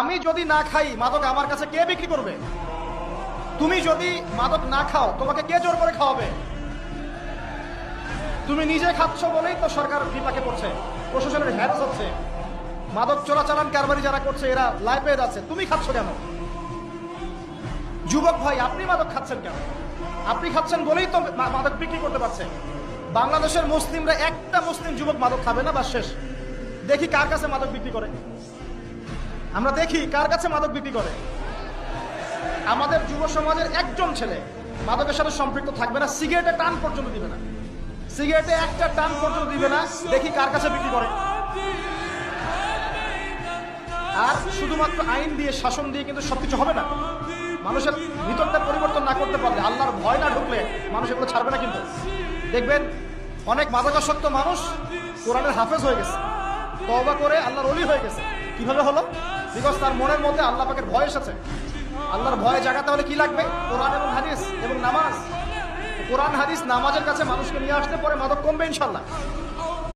আমি যদি না খাই মাদক আমার কাছে কে বিক্রি করবে? তুমি যদি মাদক না খাও তোমাকে কে জোর করে খাওয়াবে? তুমি নিজে খাচ্ছ বলেই তো সরকার বিপাকে পড়ছে, প্রশাসনের হ্যারাস হচ্ছে, মাদক চোরাচালান কারবারি যারা করছে এরা লাইফ পেয়ে যাচ্ছে। তুমি খাচ্ছ কেন? যুবক ভাই, আপনি মাদক খাচ্ছেন কেন? আপনি খাচ্ছেন বলেই তো মাদক বিক্রি করতে পারছে। বাংলাদেশের মুসলিমরা একটা মুসলিম যুবক মাদক খাবে না, বা শেষ। দেখি কার কাছে মাদক বিক্রি করে, আমরা দেখি কার কাছে মাদক বিক্রি করে। আমাদের যুব সমাজের একজন ছেলে মাদকের সাথে সম্পৃক্ত থাকবে না, সিগারেটে টান পর্যন্ত দিবে না, সিগারেটে একটা টান পর্যন্ত দিবে না। দেখি কার কাছে বিক্রি করে। আর শুধুমাত্র আইন দিয়ে, শাসন দিয়ে কিন্তু সবকিছু হবে না। মানুষের ভিতরটা পরিবর্তন না করতে পারলে, আল্লাহর ভয় না ঢুকলে মানুষ এগুলো ছাড়বে না। কিন্তু দেখবেন অনেক মাদকাসক্ত মানুষ কোরআনের হাফেজ হয়ে গেছে, তওবা করে আল্লাহর ওলি হয়ে গেছে। কিভাবে হলো? বিকজ তার মনের মধ্যে আল্লাহ পাকের ভয় এসেছে। আল্লাহর ভয় জাগাতে হলে কি লাগবে? কোরআন এবং হাদিস এবং নামাজ। কোরআন হাদিস নামাজের কাছে মানুষকে নিয়ে আসতে পরে মাদক কমবে ইনশাল্লাহ।